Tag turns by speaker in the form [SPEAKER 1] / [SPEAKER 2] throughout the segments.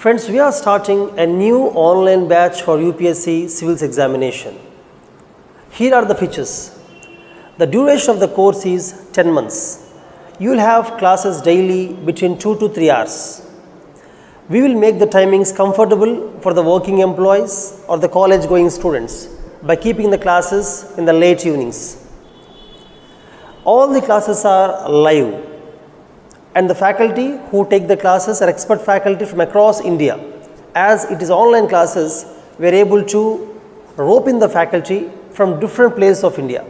[SPEAKER 1] Friends, we are starting a new online batch for UPSC Civil examination. Here are the features. The duration of the course is 10 months. You will have classes daily between 2 to 3 hours. We will make the timings comfortable for the working employees or the college going students by keeping the classes in the late evenings. All the classes are live, and the faculty who take the classes are expert faculty from across India. As it is online classes, we are able to rope in the faculty from different places of India.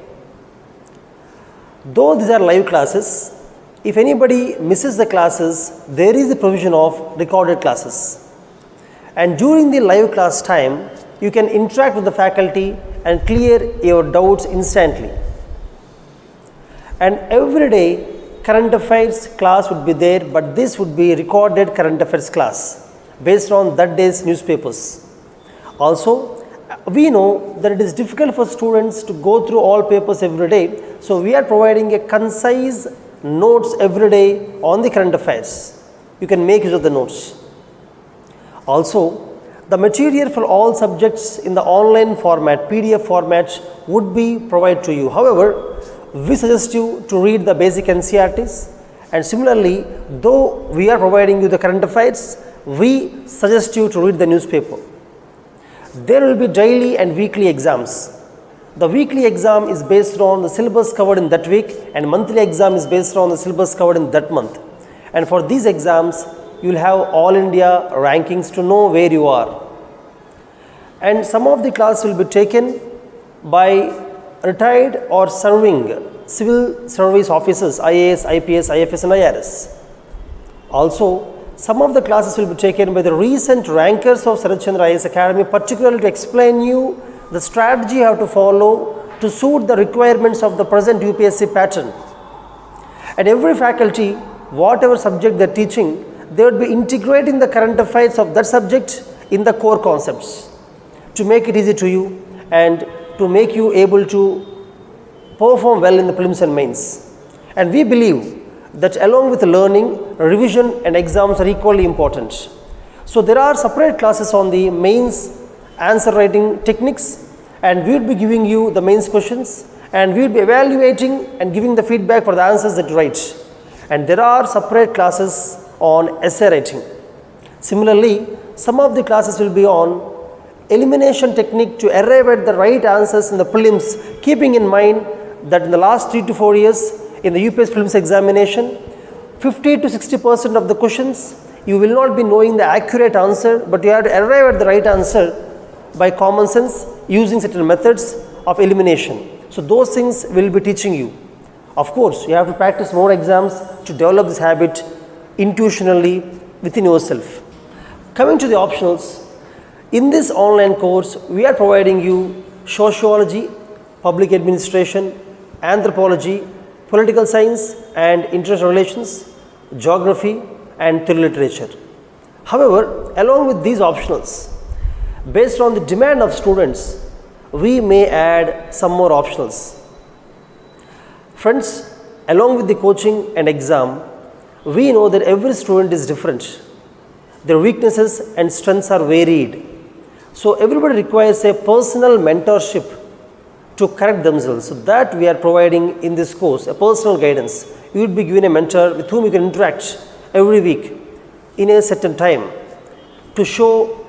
[SPEAKER 1] Though these are live classes, if anybody misses the classes, there is the provision of recorded classes. And during the live class time, you can interact with the faculty and clear your doubts instantly. And every day, current affairs class would be there, but this would be recorded current affairs class based on that day's newspapers. Also, we know that it is difficult for students to go through all papers every day, so we are providing a concise notes every day on the current affairs. You can make use of the notes. Also, the material for all subjects in the online format, PDF format, would be provided to you. However, we suggest you to read the basic NCERTs, and similarly, though we are providing you the current affairs, we suggest you to read the newspaper. There will be daily and weekly exams. The weekly exam is based on the syllabus covered in that week, and monthly exam is based on the syllabus covered in that month. And for these exams, you will have all India rankings to know where you are. And some of the class will be taken by retired or serving civil service officers, IAS, IPS, IFS and IRS. Also, some of the classes will be taken by the recent rankers of Sarat Chandra IAS Academy, particularly to explain you the strategy you have to follow to suit the requirements of the present UPSC pattern. And every faculty, whatever subject they are teaching, they would be integrating the current affairs of that subject in the core concepts to make it easy to you and to make you able to perform well in the prelims and mains. And we believe that along with learning, revision and exams are equally important. So there are separate classes on the mains answer writing techniques, and we will be giving you the mains questions, and we will be evaluating and giving the feedback for the answers that you write. And there are separate classes on essay writing. Similarly, some of the classes will be on elimination technique to arrive at the right answers in the prelims, keeping in mind that in the last 3 to 4 years in the UPSC prelims examination, 50 to 60% of the questions you will not be knowing the accurate answer, but you have to arrive at the right answer by common sense using certain methods of elimination. So those things will be teaching you. Of course, you have to practice more exams to develop this habit intuitionally within yourself. Coming to the optionals, in this online course, we are providing you sociology, public administration, anthropology, political science and international relations, geography and theory literature. However, along with these optionals, based on the demand of students, we may add some more optionals. Friends, along with the coaching and exam, we know that every student is different. Their weaknesses and strengths are varied. So everybody requires a personal mentorship to correct themselves. So that we are providing in this course, a personal guidance. You will be given a mentor with whom you can interact every week in a certain time to show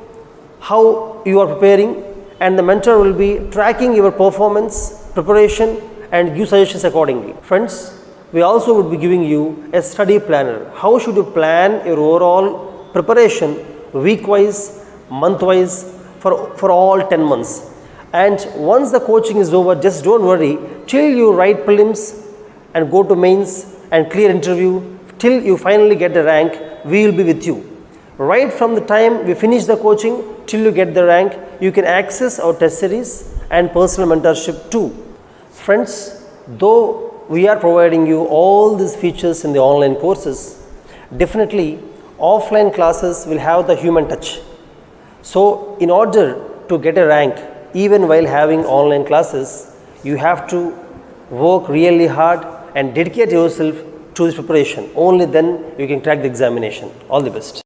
[SPEAKER 1] how you are preparing, and the mentor will be tracking your performance, preparation and give suggestions accordingly. Friends, we also would be giving you a study planner. How should you plan your overall preparation week-wise, month-wise, for all 10 months. And once the coaching is over, just don't worry, till you write prelims and go to mains and clear interview, till you finally get the rank, we will be with you. Right from the time we finish the coaching till you get the rank, you can access our test series and personal mentorship too. Friends, though we are providing you all these features in the online courses, definitely offline classes will have the human touch. So in order to get a rank, even while having online classes, you have to work really hard and dedicate yourself to this preparation. Only then you can crack the examination. All the best.